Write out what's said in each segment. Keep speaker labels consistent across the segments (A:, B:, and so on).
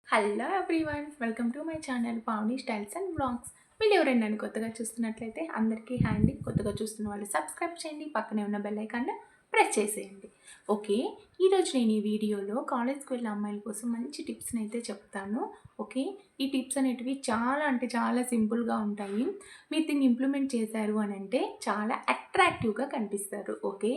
A: Hello everyone, welcome to my channel Pavani styles and blogs. మీరు ఎవరైనా నన్ను కొత్తగా చూస్తున్నట్లయితే అందరికీ హ్యాండీ. కొత్తగా చూస్తున్న వాళ్ళు సబ్స్క్రైబ్ చేయండి, పక్కనే ఉన్న బెల్ ఐకాన్ ప్రెస్ చేసేయండి. ఓకే, ఈరోజు నేను ఈ వీడియోలో కాలేజ్కి వెళ్ళే అమ్మాయిల కోసం మంచి టిప్స్ని అయితే చెప్తాను. ఓకే, ఈ టిప్స్ అనేటివి చాలా అంటే చాలా సింపుల్గా ఉంటాయి. మీరు దీన్ని ఇంప్లిమెంట్ చేశారు అని అంటే చాలా అట్రాక్టివ్గా కనిపిస్తారు. ఓకే,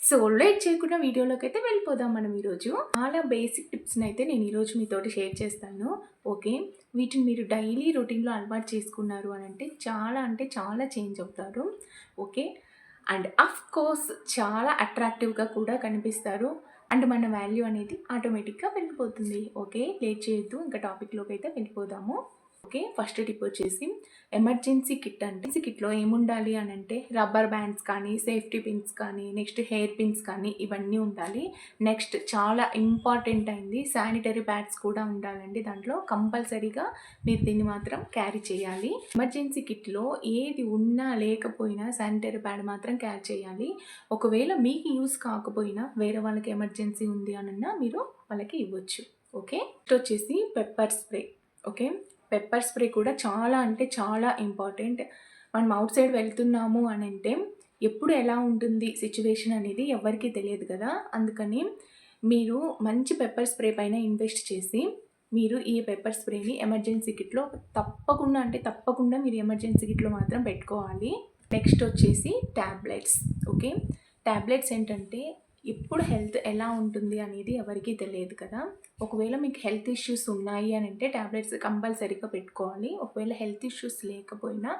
A: సో లేట్ చేయకుండా వీడియోలోకి అయితే వెళ్ళిపోదాం మనం ఈరోజు. చాలా బేసిక్ టిప్స్ని అయితే నేను ఈరోజు మీతోటి షేర్ చేస్తాను. ఓకే, వీటిని మీరు డైలీ రొటీన్లో అలవాటు చేసుకున్నారు అని అంటే చాలా చేంజ్ అవుతారు. ఓకే, అండ్ అఫ్ కోర్స్ చాలా అట్రాక్టివ్గా కూడా కనిపిస్తారు. అండ్ మన వాల్యూ అనేది ఆటోమేటిక్గా పెరిగిపోతుంది. ఓకే, లేట్ చేయొద్దు, ఇంకా టాపిక్లోకి అయితే వెళ్ళిపోదాము. ఓకే, ఫస్ట్ టిప్ వచ్చేసి ఎమర్జెన్సీ కిట్. అంటే ఈ కిట్లో ఏముండాలి అని అంటే రబ్బర్ బ్యాండ్స్ కానీ, సేఫ్టీ పిన్స్ కానీ, నెక్స్ట్ హెయిర్ పిన్స్ కానీ ఇవన్నీ ఉండాలి. నెక్స్ట్ చాలా ఇంపార్టెంట్ అయింది శానిటరీ ప్యాడ్స్ కూడా ఉండాలండి. దాంట్లో కంపల్సరీగా మీరు దీన్ని మాత్రం క్యారీ చేయాలి. ఎమర్జెన్సీ కిట్లో ఏది ఉన్నా లేకపోయినా శానిటరీ ప్యాడ్ మాత్రం క్యారీ చేయాలి. ఒకవేళ మీకు యూస్ కాకపోయినా వేరే వాళ్ళకి ఎమర్జెన్సీ ఉంది అనన్నా మీరు వాళ్ళకి ఇవ్వచ్చు. ఓకే, నెక్స్ట్ వచ్చేసి pepper spray. Okay, pepper spray కూడా చాలా అంటే చాలా ఇంపార్టెంట్. మనం అవుట్ సైడ్ వెళ్తున్నాము అని అంటే ఎప్పుడు ఎలా ఉంటుంది సిచ్యువేషన్ అనేది ఎవరికీ తెలియదు కదా. అందుకని మీరు మంచి పెప్పర్ స్ప్రే పైన ఇన్వెస్ట్ చేసి మీరు ఈ పెప్పర్ స్ప్రేని ఎమర్జెన్సీ కిట్లో తప్పకుండా మీరు ఎమర్జెన్సీ కిట్లో మాత్రం పెట్టుకోవాలి. నెక్స్ట్ వచ్చేసి ట్యాబ్లెట్స్. ఓకే, ట్యాబ్లెట్స్ ఏంటంటే ఇప్పుడు హెల్త్ ఎలా ఉంటుంది అనేది ఎవరికీ తెలియదు కదా. ఒకవేళ మీకు హెల్త్ ఇష్యూస్ ఉన్నాయి అని అంటే ట్యాబ్లెట్స్ కంపల్సరీగా పెట్టుకోవాలి. ఒకవేళ హెల్త్ ఇష్యూస్ లేకపోయినా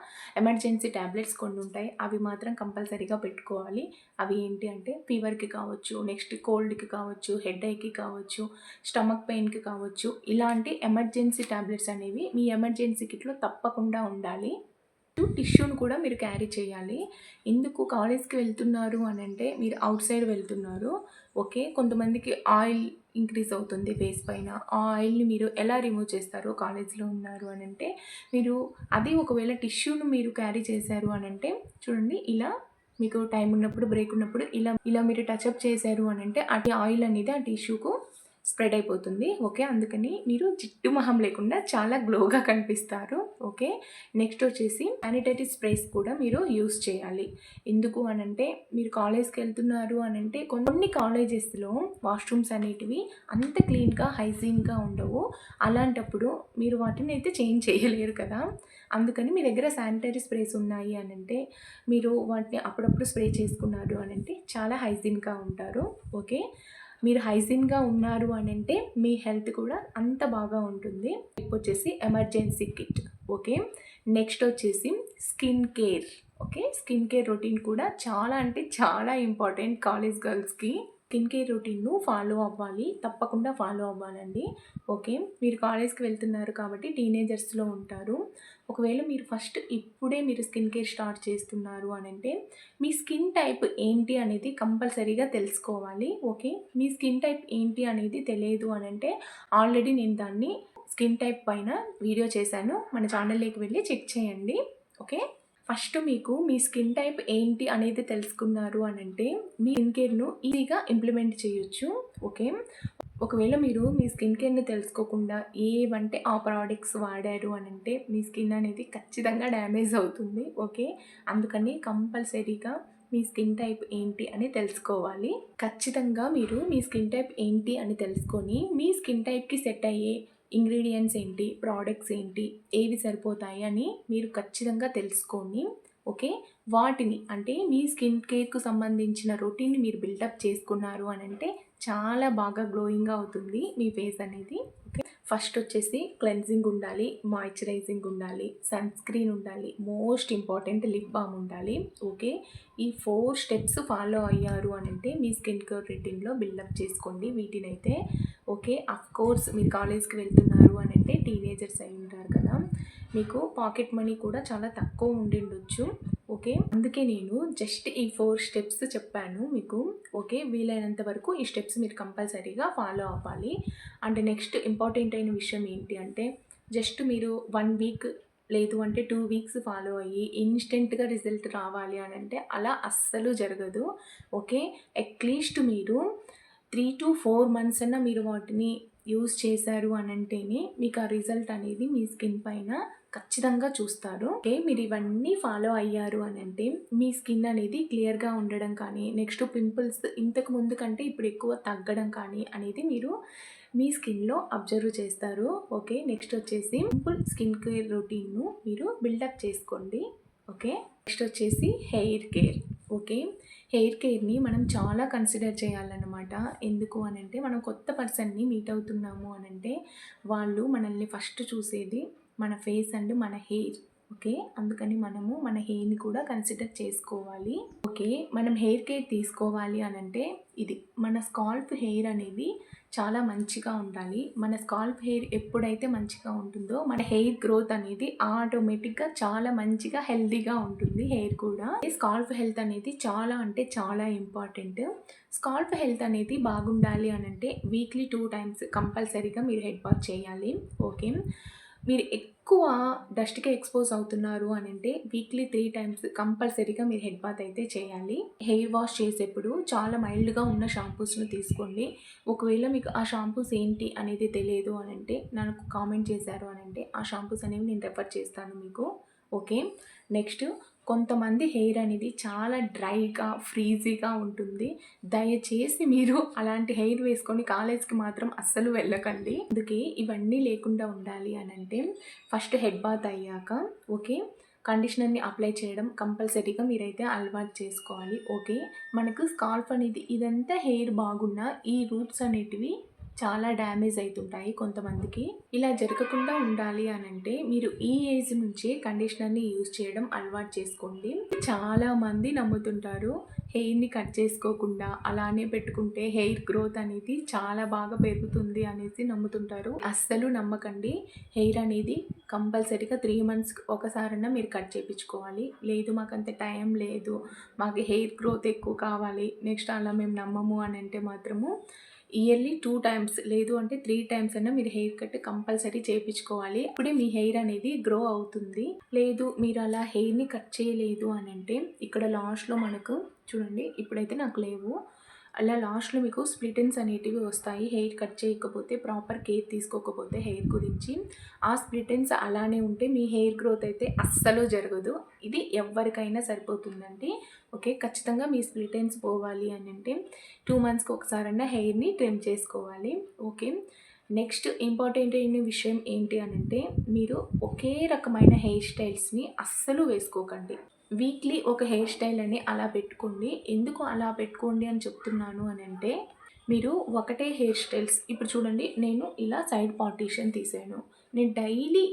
A: ఎమర్జెన్సీ ట్యాబ్లెట్స్ కొన్ని ఉంటాయి, అవి మాత్రం కంపల్సరీగా పెట్టుకోవాలి. అవి ఏంటి అంటే ఫీవర్కి కావచ్చు, నెక్స్ట్ కోల్డ్కి కావచ్చు, హెడేక్కి కావచ్చు, స్టమక్ పెయిన్కి కావచ్చు. ఇలాంటి ఎమర్జెన్సీ ట్యాబ్లెట్స్ అనేవి మీ ఎమర్జెన్సీ కిట్లో తప్పకుండా ఉండాలి. టిష్యూను కూడా మీరు క్యారీ చేయాలి. ఎందుకు కాలేజ్కి వెళ్తున్నారు అని అంటే మీరు అవుట్ సైడ్ వెళ్తున్నారు. ఓకే, కొంతమందికి ఆయిల్ ఇంక్రీజ్ అవుతుంది ఫేస్ పైన. ఆ ఆయిల్ని మీరు ఎలా రిమూవ్ చేస్తారు కాలేజ్లో ఉన్నారు అని అంటే మీరు అది ఒకవేళ టిష్యూను మీరు క్యారీ చేశారు అని అంటే చూడండి, ఇలా మీకు టైం ఉన్నప్పుడు బ్రేక్ ఉన్నప్పుడు ఇలా ఇలా మీరు టచ్అప్ చేశారు అని అంటే ఆ ఆయిల్ అనేది ఆ టిష్యూకు స్ప్రెడ్ అయిపోతుంది. ఓకే, అందుకని మీరు జిడ్డు మొహం లేకుండా చాలా గ్లోగా కనిపిస్తారు. ఓకే, నెక్స్ట్ వచ్చేసి శానిటరీ స్ప్రేస్ కూడా మీరు యూస్ చేయాలి. ఎందుకు అని అంటే మీరు కాలేజ్కి వెళ్తున్నారు అని అంటే కొన్ని కాలేజెస్లో వాష్రూమ్స్ అనేటివి అంత క్లీన్గా హైజీన్గా ఉండవు. అలాంటప్పుడు మీరు వాటిని అయితే చేంజ్ చేయలేరు కదా. అందుకని మీ దగ్గర శానిటరీ స్ప్రేస్ ఉన్నాయి అని అంటే మీరు వాటిని అప్పుడప్పుడు స్ప్రే చేసుకున్నారు అని అంటే చాలా హైజీన్గా ఉంటారు. ఓకే, మీరు హైజీన్గా ఉన్నారు అని అంటే మీ హెల్త్ కూడా అంత బాగా ఉంటుంది. ఇప్పుడు వచ్చేసి ఎమర్జెన్సీ కిట్. ఓకే, నెక్స్ట్ వచ్చేసి skin care. Okay, skin care routine కూడా చాలా అంటే చాలా ఇంపార్టెంట్ కాలేజ్ గర్ల్స్కి. స్కిన్ కేర్ రొటీన్ను ఫాలో అవ్వాలి, తప్పకుండా ఫాలో అవ్వాలండి. ఓకే, మీరు కాలేజ్కి వెళ్తున్నారు కాబట్టి టీనేజర్స్లో ఉంటారు. ఒకవేళ మీరు ఫస్ట్ ఇప్పుడే మీరు స్కిన్ కేర్ స్టార్ట్ చేస్తున్నారు అని అంటే మీ స్కిన్ టైప్ ఏంటి అనేది కంపల్సరీగా తెలుసుకోవాలి. ఓకే, మీ స్కిన్ టైప్ ఏంటి అనేది తెలియదు అని అంటే ఆల్రెడీ నేను దాన్ని స్కిన్ టైప్ పైన వీడియో చేశాను, మన ఛానల్లోకి వెళ్ళి చెక్ చేయండి. ఓకే, ఫస్ట్ మీకు మీ స్కిన్ టైప్ ఏంటి అనేది తెలుసుకున్నారు అని అంటే మీ స్కిన్ కేర్ను ఈజీగా ఇంప్లిమెంట్ చేయొచ్చు. ఓకే, ఒకవేళ మీరు మీ స్కిన్ కేర్ని తెలుసుకోకుండా ఏవంటే ఆ ప్రోడక్ట్స్ వాడారు అని అంటే మీ స్కిన్ అనేది ఖచ్చితంగా డ్యామేజ్ అవుతుంది. ఓకే, అందుకని కంపల్సరీగా మీ స్కిన్ టైప్ ఏంటి అని తెలుసుకోవాలి. ఖచ్చితంగా మీరు మీ స్కిన్ టైప్ ఏంటి అని తెలుసుకొని మీ స్కిన్ టైప్కి సెట్ అయ్యే ఇంగ్రీడియంట్స్ ఏంటి, ప్రోడక్ట్స్ ఏంటి, ఏవి సరిపోతాయి అని మీరు ఖచ్చితంగా తెలుసుకొని ఓకే, వాటిని అంటే మీ స్కిన్ కేర్కు సంబంధించిన రొటీన్ని మీరు బిల్డప్ చేసుకున్నారు అని అంటే చాలా బాగా గ్లోయింగ్గా అవుతుంది మీ ఫేస్ అనేది. ఓకే, ఫస్ట్ వచ్చేసి క్లెన్జింగ్ ఉండాలి, మాయిశ్చరైజింగ్ ఉండాలి, సన్ స్క్రీన్ ఉండాలి, మోస్ట్ ఇంపార్టెంట్ లిప్ బామ్ ఉండాలి. ఓకే, ఈ 4 స్టెప్స్ ఫాలో అయ్యారు అని అంటే మీ స్కిన్ కేర్ రొటీన్లో బిల్డప్ చేసుకోండి వీటినైతే. ఓకే, కోర్స్ మీరు కాలేజ్కి వెళ్తున్నారు అని అంటే టీనేజర్స్ అయి ఉంటారు కదా, మీకు పాకెట్ మనీ కూడా చాలా తక్కువ ఉండిండొచ్చు. ఓకే, అందుకే నేను జస్ట్ ఈ 4 స్టెప్స్ చెప్పాను మీకు. ఓకే, వీలైనంత వరకు ఈ స్టెప్స్ మీరు కంపల్సరీగా ఫాలో అవ్వాలి. అండ్ నెక్స్ట్ ఇంపార్టెంట్ అయిన విషయం ఏంటి అంటే జస్ట్ మీరు 1 వీక్ లేదు అంటే 2 వీక్స్ ఫాలో అయ్యి ఇన్స్టెంట్గా రిజల్ట్ రావాలి అని అంటే అలా అస్సలు జరగదు. ఓకే, అట్లీస్ట్ మీరు 3 to 4 months అన్నా మీరు వాటిని యూజ్ చేశారు అనంటేనే మీకు ఆ రిజల్ట్ అనేది మీ స్కిన్ పైన ఖచ్చితంగా చూస్తారు. ఓకే, మీరు ఇవన్నీ ఫాలో అయ్యారు అనంటే మీ స్కిన్ అనేది క్లియర్గా ఉండడం కానీ, నెక్స్ట్ పింపుల్స్ ఇంతకు ముందు కంటే ఇప్పుడు ఎక్కువ తగ్గడం కానీ అనేది మీరు మీ స్కిన్లో అబ్జర్వ్ చేస్తారు. ఓకే, నెక్స్ట్ వచ్చేసి సింపుల్ స్కిన్ కేర్ రొటీన్ను మీరు బిల్డప్ చేసుకోండి. ఓకే, నెక్స్ట్ వచ్చేసి హెయిర్ కేర్. ఓకే, హెయిర్ కేర్ని మనం చాలా కన్సిడర్ చేయాలన్నమాట. ఎందుకు అనంటే మనం కొత్త పర్సన్ని మీట్ అవుతున్నాము అనంటే వాళ్ళు మనల్ని ఫస్ట్ చూసేది మన ఫేస్ అండ్ మన హెయిర్. ఓకే, అందుకని మనము మన హెయిర్ని కూడా కన్సిడర్ చేసుకోవాలి. ఓకే, మనం హెయిర్ కేర్ తీసుకోవాలి అనంటే ఇది మన స్కాల్ప్ హెయిర్ అనేది చాలా మంచిగా ఉండాలి. మన స్కాల్ప్ హెయిర్ ఎప్పుడైతే మంచిగా ఉంటుందో మన హెయిర్ గ్రోత్ అనేది ఆటోమేటిక్గా చాలా మంచిగా హెల్తీగా ఉంటుంది. హెయిర్ కూడా స్కాల్ప్ హెల్త్ అనేది చాలా అంటే చాలా ఇంపార్టెంట్. స్కాల్ప్ హెల్త్ అనేది బాగుండాలి అనంటే వీక్లీ 2 టైమ్స్ కంపల్సరీగా మీరు హెడ్ బాత్ చేయాలి. ఓకే, మీరు ఎక్కువ డస్ట్‌కి ఎక్స్‌పోజ్ అవుతున్నారు అనంటే వీక్లీ 3 టైమ్స్ కంపల్సరీగా మీరు హెడ్ బాత్ అయితే చేయాలి. హెయిర్ వాష్ చేసేప్పుడు చాలా మైల్డ్‌గా ఉన్న షాంపూస్‌ని తీసుకోండి. ఒకవేళ మీకు ఆ షాంపూస్ ఏంటి అనేది తెలియదు అనంటే నాకు కామెంట్ చేశారు అనంటే ఆ షాంపూస్ అనేవి నేను రెఫర్ చేస్తాను మీకు. ఓకే, నెక్స్ట్ కొంతమంది హెయిర్ అనేది చాలా డ్రైగా, ఫ్రీజీగా ఉంటుంది. దయచేసి మీరు అలాంటి హెయిర్ వేసుకొని కాలేజ్‌కి మాత్రం అస్సలు వెళ్ళకండి. అందుకే ఇవన్నీ లేకుండా ఉండాలి అనంటే ఫస్ట్ హెడ్ బాత్ అయ్యాక ఓకే, కండిషనర్‌ని అప్లై చేయడం కంపల్సరీగా మీరైతే అలవాటు చేసుకోవాలి. ఓకే, మనకు స్కాల్ప్ అనేది ఇదంతా హెయిర్ బాగున్నా ఈ రూట్స్ అనేటివి చాలా డ్యామేజ్ అవుతుంటాయి కొంతమందికి. ఇలా జరగకుండా ఉండాలి అనంటే మీరు ఈ ఏజ్ నుంచే కండిషనర్‌ని యూజ్ చేయడం అలవాటు చేసుకోండి. చాలామంది నమ్ముతుంటారు హెయిర్‌ని కట్ చేసుకోకుండా అలానే పెట్టుకుంటే హెయిర్ గ్రోత్ అనేది చాలా బాగా పెరుగుతుంది అనేసి నమ్ముతుంటారు. అస్సలు నమ్మకండి. హెయిర్ అనేది కంపల్సరీగా 3 మంత్స్‌కి ఒకసారన్నా మీరు కట్ చేయించుకోవాలి. లేదు మాకంత టైం లేదు, మాకు హెయిర్ గ్రోత్ ఎక్కువ కావాలి, నెక్స్ట్ అలా మేము నమ్మము అని అంటే మాత్రము ఇయర్లీ 2 టైమ్స్ లేదు అంటే 3 టైమ్స్ అన్నా మీరు హెయిర్ కట్ కంపల్సరీ చేయించుకోవాలి. అప్పుడే మీ హెయిర్ అనేది గ్రో అవుతుంది. లేదు మీరు అలా హెయిర్‌ని కట్ చేయలేదు అని అంటే ఇక్కడ లాస్ట్‌లో మనకు చూడండి, ఇప్పుడైతే నాకు లేవు. అలా లాస్ట్‌లో మీకు స్ప్లిట్ ఎండ్స్ అనేటివి వస్తాయి. హెయిర్ కట్ చేయకపోతే, ప్రాపర్ కేర్ తీసుకోకపోతే హెయిర్ గురించి. ఆ స్ప్లిట్ ఎండ్స్ అలానే ఉంటే మీ హెయిర్ గ్రోత్ అయితే అస్సలు జరగదు. ఇది ఎవరికైనా సరిపోతుందండి. ఓకే, ఖచ్చితంగా మీ స్ప్లిట్ ఎండ్స్ పోవాలి అని అంటే 2 మంత్స్‌కి ఒకసారన్నా హెయిర్‌ని ట్రిమ్ చేసుకోవాలి. ఓకే, నెక్స్ట్ ఇంపార్టెంట్ అయిన విషయం ఏంటి అనంటే మీరు ఒకే రకమైన హెయిర్ స్టైల్స్‌ని అస్సలు వేసుకోకండి. వీక్లీ ఒక హెయిర్ స్టైల్ అని అలా పెట్టుకోండి. ఎందుకు అలా పెట్టుకోండి అని చెప్తున్నాను అనంటే మీరు ఒకటే హెయిర్ స్టైల్స్ ఇప్పుడు చూడండి, నేను ఇలా సైడ్ పార్టీషన్ తీసాను. నేను డైలీ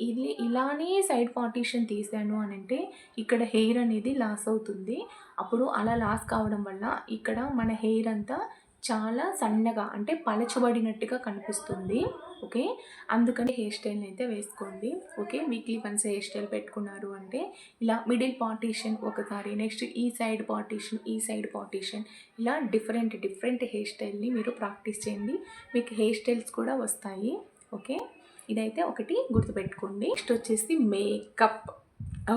A: ఇలానే సైడ్ పార్టీషన్ తీసాను అనంటే ఇక్కడ హెయిర్ అనేది లాస్ అవుతుంది. అప్పుడు అలా లాస్ కావడం వల్ల ఇక్కడ మన హెయిర్ అంతా చాలా సన్నగా అంటే పలచబడినట్టుగా కనిపిస్తుంది. ఓకే, అందుకని హెయిర్ స్టైల్ని అయితే వేసుకోండి. Okay, weekly once hair style పెట్టుకున్నారు అంటే ఇలా మిడిల్ పార్టీషన్ ఒకసారి, నెక్స్ట్ ఈ సైడ్ పార్టీషన్ ఇలా డిఫరెంట్ హెయిర్ స్టైల్ని మీరు ప్రాక్టీస్ చేయండి. మీకు హెయిర్ స్టైల్స్ కూడా వస్తాయి. ఓకే, ఇదైతే ఒకటి గుర్తుపెట్టుకోండి. నెక్స్ట్ వచ్చేసి మేకప్.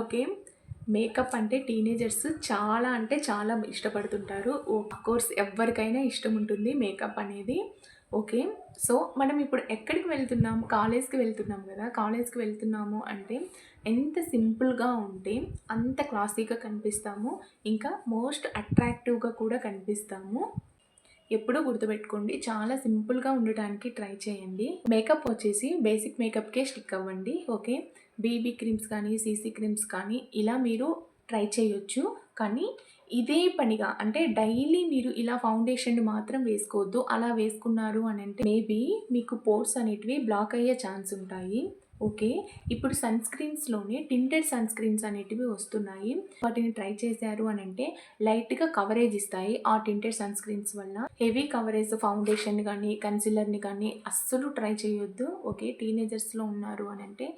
A: ఓకే, మేకప్ అంటే టీనేజర్స్ చాలా అంటే చాలా ఇష్టపడుతుంటారు. కోర్స్ ఎవరికైనా ఇష్టం ఉంటుంది మేకప్ అనేది. ఓకే, సో మనం ఇప్పుడు ఎక్కడికి వెళ్తున్నాము, కాలేజ్కి వెళ్తున్నాము కదా. కాలేజ్కి వెళ్తున్నాము అంటే ఎంత సింపుల్గా ఉంటే అంత క్లాసీగా కనిపిస్తాము, ఇంకా మోస్ట్ అట్రాక్టివ్గా కూడా కనిపిస్తాము. ఎప్పుడూ గుర్తుపెట్టుకోండి, చాలా సింపుల్గా ఉండటానికి ట్రై చేయండి. మేకప్ వచ్చేసి బేసిక్ మేకప్కే స్టిక్ అవ్వండి. ఓకే, బీబీ క్రీమ్స్ కానీ సీసీ క్రీమ్స్ కానీ ఇలా మీరు ట్రై చేయొచ్చు. కానీ ఇదే పనిగా అంటే డైలీ మీరు ఇలా ఫౌండేషన్ మాత్రం వేసుకోవద్దు. అలా వేసుకున్నారు అని అంటే మేబీ మీకు పోర్స్ అనేటివి బ్లాక్ అయ్యే ఛాన్స్ ఉంటాయి. ఓకే, ఇప్పుడు సన్ స్క్రీన్స్‌లోనే టింటెడ్ సన్ స్క్రీన్స్ అనేటివి వస్తున్నాయి. వాటిని ట్రై చేశారు అని అంటే లైట్‌గా కవరేజ్ ఇస్తాయి ఆ టింటెడ్ సన్ స్క్రీన్స్ వల్ల. హెవీ కవరేజ్ ఫౌండేషన్ కానీ, కన్సీలర్‌ని కానీ అస్సలు ట్రై చేయొద్దు. ఓకే, టీనేజర్స్‌లో ఉన్నారు అని అంటే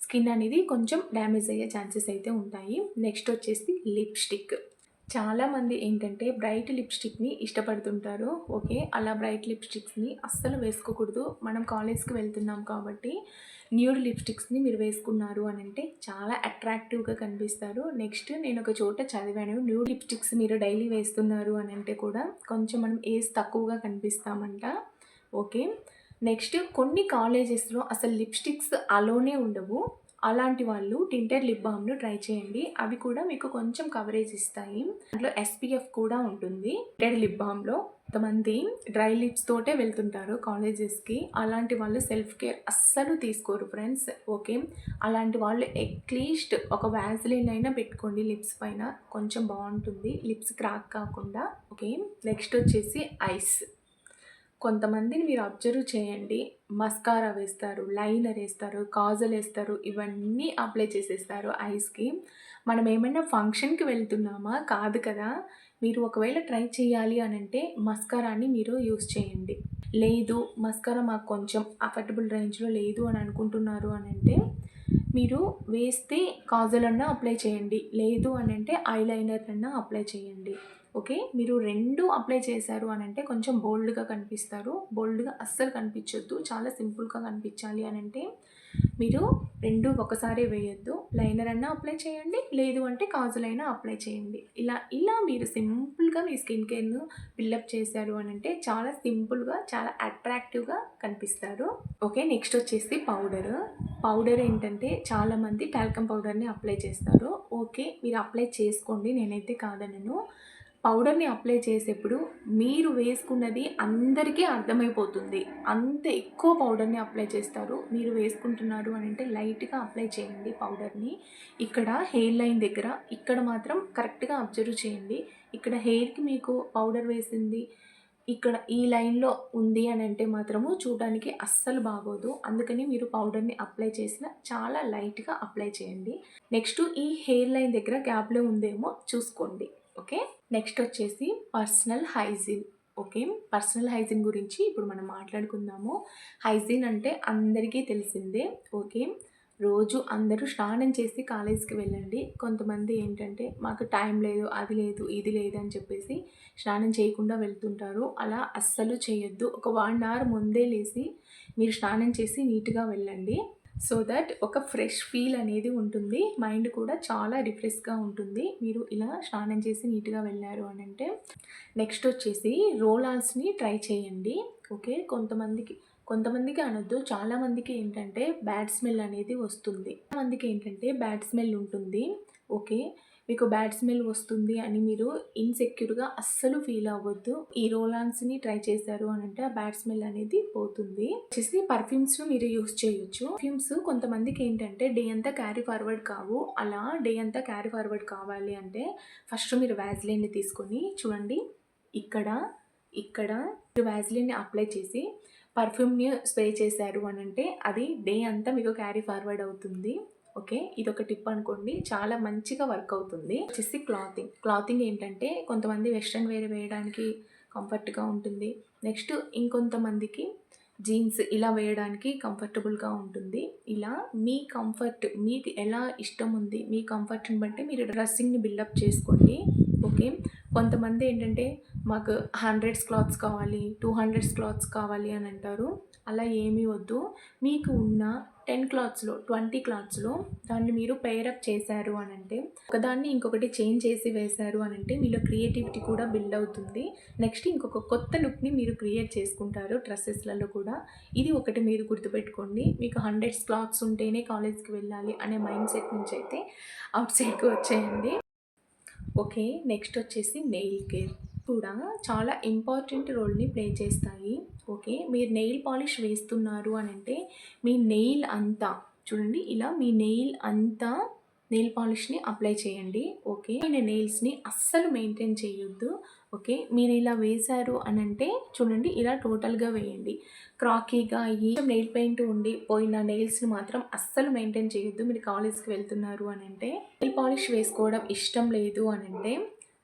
A: స్కిన్ అనేది కొంచెం డ్యామేజ్ అయ్యే ఛాన్సెస్ అయితే ఉంటాయి. నెక్స్ట్ వచ్చేసి లిప్‌స్టిక్. చాలామంది ఏంటంటే బ్రైట్ లిప్‌స్టిక్‌ని ఇష్టపడుతుంటారు. ఓకే, అలా బ్రైట్ లిప్‌స్టిక్స్‌ని అస్సలు వేసుకోకూడదు. మనం కాలేజ్‌కి వెళ్తున్నాం కాబట్టి న్యూడ్ లిప్‌స్టిక్స్‌ని మీరు వేసుకున్నారు అని అంటే చాలా అట్రాక్టివ్‌గా కనిపిస్తారు. నెక్స్ట్ నేను ఒక చోట చదివాను, న్యూడ్ లిప్‌స్టిక్స్ మీరు డైలీ వేస్తున్నారు అని అంటే కూడా కొంచెం మనం ఏజ్ తక్కువగా కనిపిస్తామంట. ఓకే, నెక్స్ట్ కొన్ని కాలేజెస్‌లో అసలు లిప్‌స్టిక్స్ అలోనే ఉండవు. అలాంటి వాళ్ళు టింటెడ్ లిప్ బామ్‌లు ట్రై చేయండి. అవి కూడా మీకు కొంచెం కవరేజ్ ఇస్తాయి. దాంట్లో ఎస్‌పీఎఫ్ కూడా ఉంటుంది. టింటెడ్ లిప్ బామ్‌లో కొంతమంది డ్రై లిప్స్ తోటే వెళ్తుంటారు కాలేజెస్‌కి. అలాంటి వాళ్ళు సెల్ఫ్ కేర్ అస్సలు తీసుకోరు ఫ్రెండ్స్. ఓకే. అలాంటి వాళ్ళు అట్‌లీస్ట్ ఒక వాసెలిన్ అయినా పెట్టుకోండి లిప్స్ పైన. కొంచెం బావుంటుంది. లిప్స్ క్రాక్ కాకుండా. ఓకే. నెక్స్ట్ వచ్చేసి ఐస్. కొంతమందిని మీరు అబ్జర్వ్ చేయండి. మస్కారా వేస్తారు, లైనర్ ఏస్తారు, కాజల్ ఏస్తారు. ఇవన్నీ అప్లై చేసేస్తారు ఐస్‌కి. మనం ఏమైనా ఫంక్షన్‌కి వెళ్తున్నామా? కాదు కదా! మీరు ఒకవేళ ట్రై చేయాలి అనంటే మస్కారాని మీరు యూజ్ చేయండి. లేదు మస్కారా మాకు కొంచెం అఫోర్డబుల్ రేంజ్‌లో లేదు అని అనుకుంటున్నారు అనంటే మీరు వేస్తే కాజల్ అన్నా అప్లై చేయండి. లేదు అనంటే ఐలైనర్ అన్నా అప్లై చేయండి. ఓకే. మీరు 2 అప్లై చేశారు అనంటే కొంచెం బోల్డ్‌గా కనిపిస్తారు. బోల్డ్‌గా అస్సలు కనిపించొద్దు. చాలా సింపుల్‌గా కనిపించాలి అనంటే మీరు 2 ఒకసారే వేయొద్దు. లైనర్ అన్నా అప్లై చేయండి. లేదు అంటే కాజల్ అయినా అప్లై చేయండి. ఇలా మీరు సింపుల్‌గా మీ స్కిన్ కేర్‌ను బిల్డప్ చేశారు అనంటే చాలా సింపుల్‌గా, చాలా అట్రాక్టివ్‌గా కనిపిస్తారు. ఓకే. నెక్స్ట్ వచ్చేసి పౌడరు. పౌడర్ ఏంటంటే చాలామంది టాల్కమ్ పౌడర్‌ని అప్లై చేస్తారు. ఓకే. మీరు అప్లై చేసుకోండి. నేనైతే కాదనను. పౌడర్‌ని అప్లై చేసేప్పుడు మీరు వేసుకున్నది అందరికీ అర్థమైపోతుంది. అంత ఎక్కువ పౌడర్‌ని అప్లై చేస్తారు. మీరు వేసుకుంటున్నారు అనంటే లైట్‌గా అప్లై చేయండి పౌడర్‌ని. ఇక్కడ హెయిర్ లైన్ దగ్గర ఇక్కడ మాత్రం కరెక్ట్‌గా అబ్జర్వ్ చేయండి. ఇక్కడ హెయిర్‌కి మీకు పౌడర్ వేసింది ఇక్కడ ఈ లైన్‌లో ఉంది అనంటే మాత్రము చూడడానికి అస్సలు బాగోదు. అందుకని మీరు పౌడర్‌ని అప్లై చేసిన చాలా లైట్‌గా అప్లై చేయండి. నెక్స్ట్ ఈ హెయిర్ లైన్ దగ్గర గ్యాప్‌లో ఉందేమో చూసుకోండి. ఓకే. నెక్స్ట్ వచ్చేసి personal hygiene. Okay. Personal hygiene గురించి ఇప్పుడు మనం మాట్లాడుకుందాము. హైజీన్ అంటే అందరికీ తెలిసిందే. ఓకే. రోజు అందరూ స్నానం చేసి కాలేజ్‌కి వెళ్ళండి. కొంతమంది ఏంటంటే మాకు టైం లేదు, అది లేదు, ఇది లేదు అని చెప్పేసి స్నానం చేయకుండా వెళ్తుంటారు. అలా అస్సలు చేయొద్దు. ఒక 1 అవర్ ముందే లేసి మీరు స్నానం చేసి నీట్‌గా వెళ్ళండి. సో దట్ ఒక ఫ్రెష్ ఫీల్ అనేది ఉంటుంది. మైండ్ కూడా చాలా రిఫ్రెష్‌గా ఉంటుంది. మీరు ఇలా స్నానం చేసి నీట్‌గా వెళ్ళారు అనంటే. నెక్స్ట్ వచ్చేసి రోల్ ఆల్స్‌ని ట్రై చేయండి. ఓకే. కొంతమందికి అనొద్దు. చాలామందికి ఏంటంటే బ్యాడ్ స్మెల్ అనేది వస్తుంది. చాలామందికి ఏంటంటే బ్యాడ్ స్మెల్ ఉంటుంది. ఓకే. మీకు బ్యాడ్ స్మెల్ వస్తుంది అని మీరు ఇన్‌సెక్యూర్‌గా అస్సలు ఫీల్ అవ్వద్దు. ఈ రోల్ ఆన్స్‌ని ట్రై చేశారు అనంటే ఆ బ్యాడ్ స్మెల్ అనేది పోతుంది. వచ్చేసి పర్ఫ్యూమ్స్‌ను మీరు యూజ్ చేయొచ్చు. పర్ఫ్యూమ్స్ కొంతమందికి ఏంటంటే డే అంతా క్యారీ ఫార్వర్డ్ కావు. అలా డే అంతా క్యారీ ఫార్వర్డ్ కావాలి అంటే ఫస్ట్ మీరు వాజ్‌లిన్‌ని తీసుకొని చూడండి ఇక్కడ, ఇక్కడ మీరు వాజ్‌లిన్‌ని అప్లై చేసి పర్ఫ్యూమ్‌ని స్ప్రే చేశారు అనంటే అది డే అంతా మీకు క్యారీ ఫార్వర్డ్ అవుతుంది. ఓకే. ఇదొక టిప్ అనుకోండి. చాలా మంచిగా వర్క్ అవుతుంది. వచ్చేసి క్లాతింగ్. క్లాతింగ్ ఏంటంటే కొంతమంది వెస్ట్రన్ వేర్ వేయడానికి కంఫర్ట్‌గా ఉంటుంది. నెక్స్ట్ ఇంకొంతమందికి జీన్స్ ఇలా వేయడానికి కంఫర్టబుల్‌గా ఉంటుంది. ఇలా మీ కంఫర్ట్ మీకు ఎలా ఇష్టం ఉంది, మీ కంఫర్ట్‌ని బట్టి మీరు డ్రెస్సింగ్‌ని బిల్డప్ చేసుకోండి. ఓకే. కొంతమంది ఏంటంటే మాకు 100 క్లాత్స్ కావాలి, 200 క్లాత్స్ కావాలి అని అంటారు. అలా ఏమీ వద్దు. మీకు ఉన్న 10 క్లాత్స్‌లో, 20 క్లాత్స్‌లో దాన్ని మీరు పెయిర్ అప్ చేశారు అనంటే, ఒకదాన్ని ఇంకొకటి చేంజ్ చేసి వేశారు అనంటే మీలో క్రియేటివిటీ కూడా బిల్డ్ అవుతుంది. నెక్స్ట్ ఇంకొక కొత్త లుక్‌ని మీరు క్రియేట్ చేసుకుంటారు డ్రెసెస్‌లలో కూడా. ఇది ఒకటి మీరు గుర్తుపెట్టుకోండి. మీకు 100 క్లాత్స్ ఉంటేనే కాలేజ్‌కి వెళ్ళాలి అనే మైండ్ సెట్ నుంచి అయితే ఔట్ సైడ్‌కి వచ్చేయండి. ఓకే. నెక్స్ట్ వచ్చేసి నెయిల్ కేర్ కూడా చాలా ఇంపార్టెంట్ రోల్‌ని ప్లే చేస్తాయి. ఓకే. మీరు నెయిల్ పాలిష్ వేస్తున్నారు అనంటే మీ నెయిల్ అంతా చూడండి ఇలా మీ నెయిల్ అంతా నెయిల్ పాలిష్‌ని అప్లై చేయండి. ఓకే. మీ నెయిల్స్‌ని అస్సలు మెయింటైన్ చేయొద్దు. ఓకే. మీరు ఇలా వేశారు అనంటే చూడండి ఇలా టోటల్‌గా వేయండి. క్రాకీగా అయ్యి నెయిల్ పెయింట్ ఉండి పోయిన నెయిల్స్‌ని మాత్రం అస్సలు మెయింటైన్ చేయొద్దు. మీరు కాలేజ్‌కి వెళ్తున్నారు అనంటే. నెయిల్ పాలిష్ వేసుకోవడం ఇష్టం లేదు అనంటే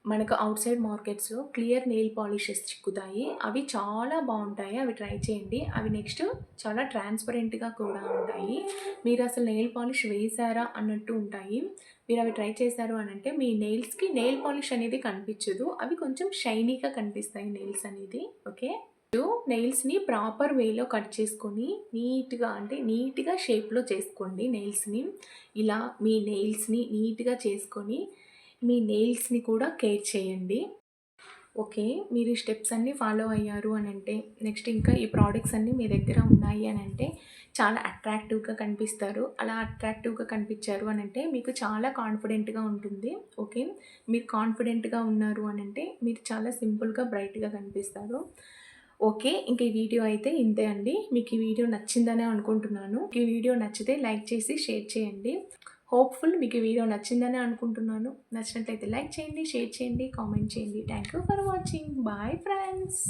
A: మనకు ఔట్ సైడ్ మార్కెట్స్‌లో క్లియర్ నెయిల్ పాలిషెస్ చిక్కుతాయి. అవి చాలా బావుంటాయి. అవి ట్రై చేయండి. అవి నెక్స్ట్ చాలా ట్రాన్స్‌పరెంట్‌గా కూడా ఉంటాయి. మీరు అసలు నెయిల్ పాలిష్ వేశారా అన్నట్టు ఉంటాయి. మీరు అవి ట్రై చేశారు అనంటే మీ నెయిల్స్‌కి నెయిల్ పాలిష్ అనేది కనిపించదు. అవి కొంచెం షైనీగా కనిపిస్తాయి నెయిల్స్ అనేది. ఓకే. మీరు నెయిల్స్‌ని ప్రాపర్ వేలో కట్ చేసుకొని నీట్‌గా షేప్‌లో చేసుకోండి నెయిల్స్‌ని. ఇలా మీ నెయిల్స్‌ని నీట్‌గా చేసుకొని మీ నెయిల్స్‌ని కూడా కేర్ చేయండి. ఓకే. మీరు ఈ స్టెప్స్ అన్నీ ఫాలో అయ్యారు అనంటే, నెక్స్ట్ ఇంకా ఈ ప్రొడక్ట్స్ అన్నీ మీ దగ్గర ఉన్నాయి అనంటే, చాలా అట్రాక్టివ్‌గా కనిపిస్తారు. అలా అట్రాక్టివ్‌గా కనిపించారు అనంటే, మీకు చాలా కాన్ఫిడెంట్‌గా ఉంటుంది. ఓకే. మీరు కాన్ఫిడెంట్‌గా ఉన్నారు అనంటే, మీరు చాలా సింపుల్‌గా, బ్రైట్‌గా కనిపిస్తారు. ఓకే. ఇంక ఈ వీడియో అయితే ఇంతే అండి. మీకు ఈ వీడియో నచ్చిందనే అనుకుంటున్నాను. ఈ వీడియో నచ్చితే లైక్ చేసి, షేర్ చేయండి. హోప్‌ఫుల్ మీకు ఈ వీడియో నచ్చిందనే అనుకుంటున్నాను. నచ్చినట్లయితే లైక్ చేయండి, షేర్ చేయండి, కామెంట్ చేయండి. Thank you for watching. Bye friends.